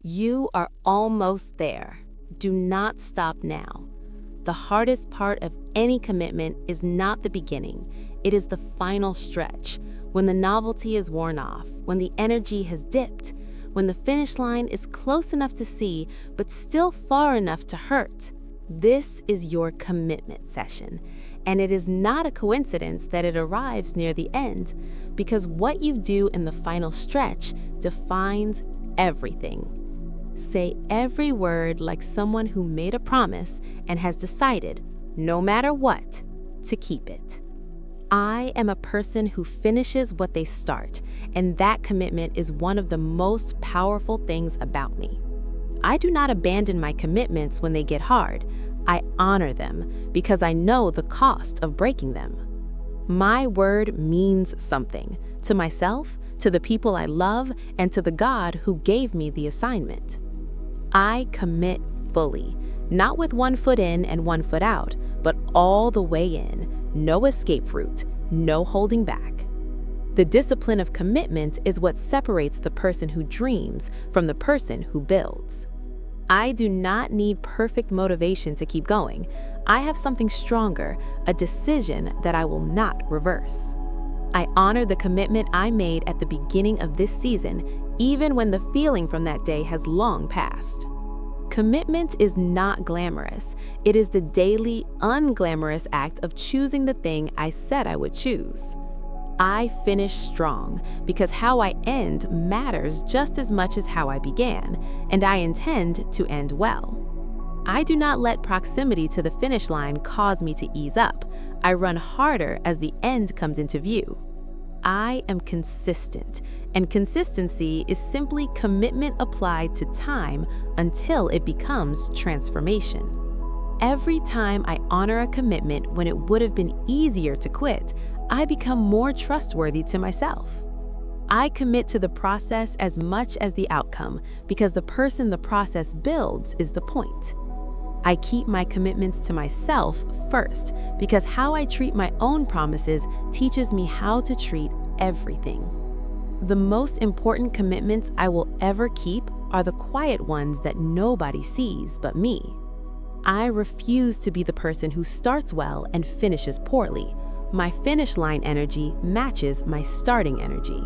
You are almost there. Do not stop now. The hardest part of any commitment is not the beginning, it is the final stretch, when the novelty is worn off, when the energy has dipped, when the finish line is close enough to see, but still far enough to hurt. This is your commitment session, and it is not a coincidence that it arrives near the end, because what you do in the final stretch defines everything. Say every word like someone who made a promise and has decided, no matter what, to keep it. I am a person who finishes what they start, and that commitment is one of the most powerful things about me. I do not abandon my commitments when they get hard. I honor them because I know the cost of breaking them. My word means something to myself, to the people I love, and to the God who gave me the assignment. I commit fully, not with one foot in and one foot out, but all the way in, no escape route, no holding back. The discipline of commitment is what separates the person who dreams from the person who builds. I do not need perfect motivation to keep going. I have something stronger, a decision that I will not reverse. I honor the commitment I made at the beginning of this season, even when the feeling from that day has long passed. Commitment is not glamorous. It is the daily, unglamorous act of choosing the thing I said I would choose. I finish strong because how I end matters just as much as how I began, and I intend to end well. I do not let proximity to the finish line cause me to ease up. I run harder as the end comes into view. I am consistent, and consistency is simply commitment applied to time until it becomes transformation. Every time I honor a commitment when it would have been easier to quit, I become more trustworthy to myself. I commit to the process as much as the outcome because the person the process builds is the point. I keep my commitments to myself first because how I treat my own promises teaches me how to treat everything. The most important commitments I will ever keep are the quiet ones that nobody sees but me. I refuse to be the person who starts well and finishes poorly. My finish line energy matches my starting energy.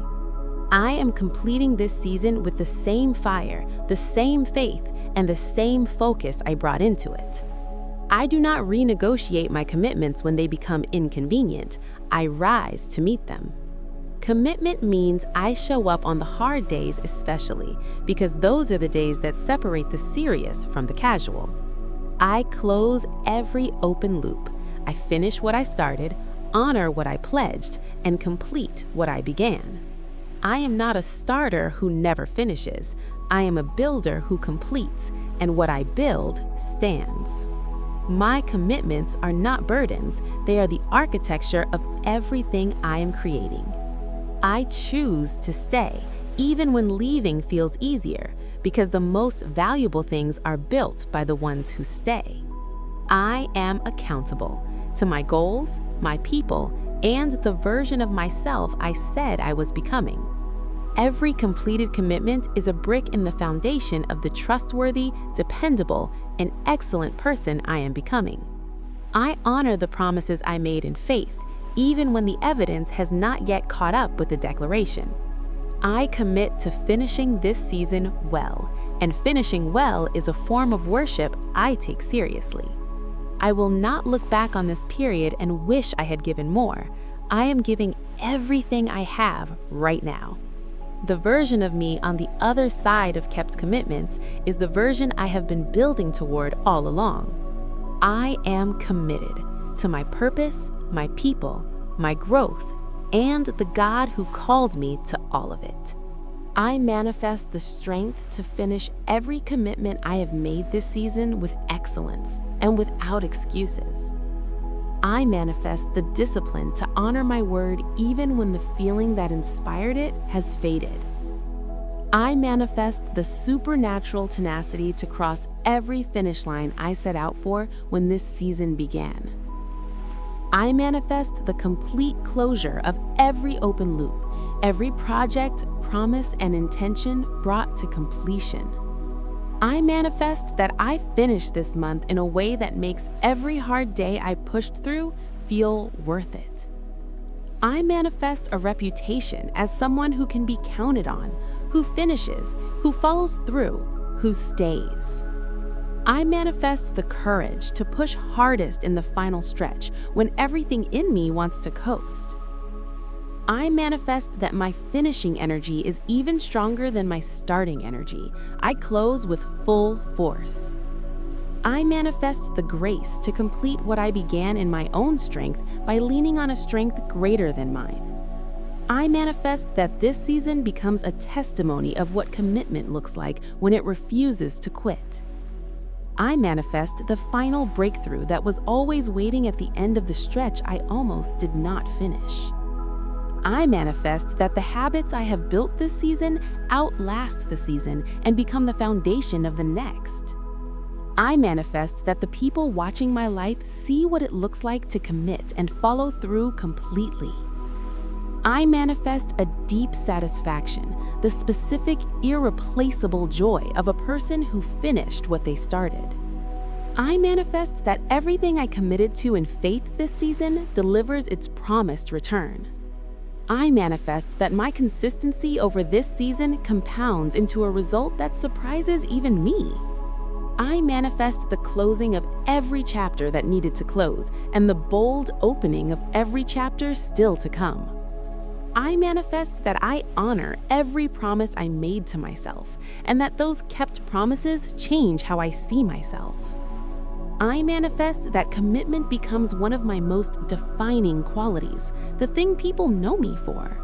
I am completing this season with the same fire, the same faith, and the same focus I brought into it. I do not renegotiate my commitments when they become inconvenient. I rise to meet them. Commitment means I show up on the hard days especially, because those are the days that separate the serious from the casual. I close every open loop. I finish what I started, honor what I pledged, and complete what I began. I am not a starter who never finishes. I am a builder who completes, and what I build stands. My commitments are not burdens, they are the architecture of everything I am creating. I choose to stay, even when leaving feels easier, because the most valuable things are built by the ones who stay. I am accountable to my goals, my people, and the version of myself I said I was becoming. Every completed commitment is a brick in the foundation of the trustworthy, dependable, and excellent person I am becoming. I honor the promises I made in faith, even when the evidence has not yet caught up with the declaration. I commit to finishing this season well, and finishing well is a form of worship I take seriously. I will not look back on this period and wish I had given more. I am giving everything I have right now. The version of me on the other side of kept commitments is the version I have been building toward all along. I am committed to my purpose, my people, my growth, and the God who called me to all of it. I manifest the strength to finish every commitment I have made this season with excellence and without excuses. I manifest the discipline to honor my word even when the feeling that inspired it has faded. I manifest the supernatural tenacity to cross every finish line I set out for when this season began. I manifest the complete closure of every open loop, every project, promise, and intention brought to completion. I manifest that I finish this month in a way that makes every hard day I pushed through feel worth it. I manifest a reputation as someone who can be counted on, who finishes, who follows through, who stays. I manifest the courage to push hardest in the final stretch when everything in me wants to coast. I manifest that my finishing energy is even stronger than my starting energy. I close with full force. I manifest the grace to complete what I began in my own strength by leaning on a strength greater than mine. I manifest that this season becomes a testimony of what commitment looks like when it refuses to quit. I manifest the final breakthrough that was always waiting at the end of the stretch I almost did not finish. I manifest that the habits I have built this season outlast the season and become the foundation of the next. I manifest that the people watching my life see what it looks like to commit and follow through completely. I manifest a deep satisfaction, the specific, irreplaceable joy of a person who finished what they started. I manifest that everything I committed to in faith this season delivers its promised return. I manifest that my consistency over this season compounds into a result that surprises even me. I manifest the closing of every chapter that needed to close and the bold opening of every chapter still to come. I manifest that I honor every promise I made to myself and that those kept promises change how I see myself. I manifest that commitment becomes one of my most defining qualities, the thing people know me for.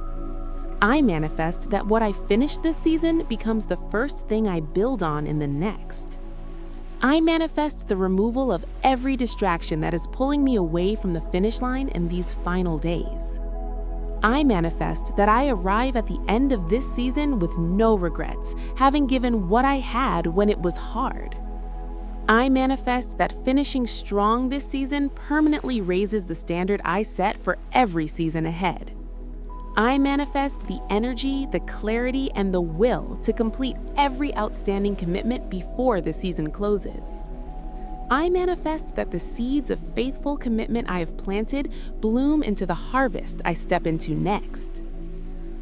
I manifest that what I finish this season becomes the first thing I build on in the next. I manifest the removal of every distraction that is pulling me away from the finish line in these final days. I manifest that I arrive at the end of this season with no regrets, having given what I had when it was hard. I manifest that finishing strong this season permanently raises the standard I set for every season ahead. I manifest the energy, the clarity, and the will to complete every outstanding commitment before the season closes. I manifest that the seeds of faithful commitment I have planted bloom into the harvest I step into next.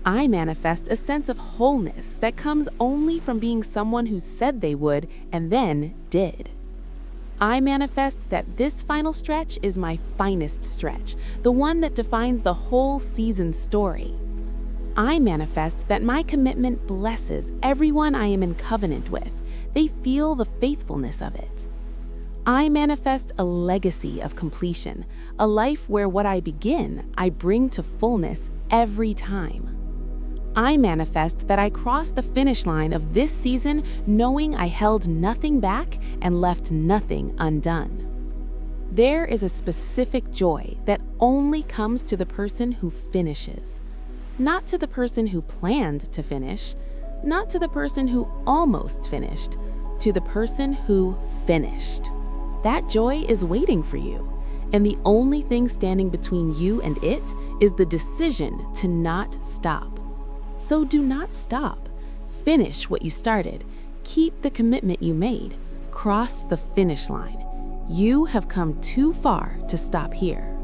I manifest a sense of wholeness that comes only from being someone who said they would and then did. I manifest that this final stretch is my finest stretch, the one that defines the whole season's story. I manifest that my commitment blesses everyone I am in covenant with. They feel the faithfulness of it. I manifest a legacy of completion, a life where what I begin, I bring to fullness every time. I manifest that I cross the finish line of this season knowing I held nothing back and left nothing undone. There is a specific joy that only comes to the person who finishes, not to the person who planned to finish, not to the person who almost finished, to the person who finished. That joy is waiting for you, and the only thing standing between you and it is the decision to not stop. So do not stop. Finish what you started. Keep the commitment you made. Cross the finish line. You have come too far to stop here.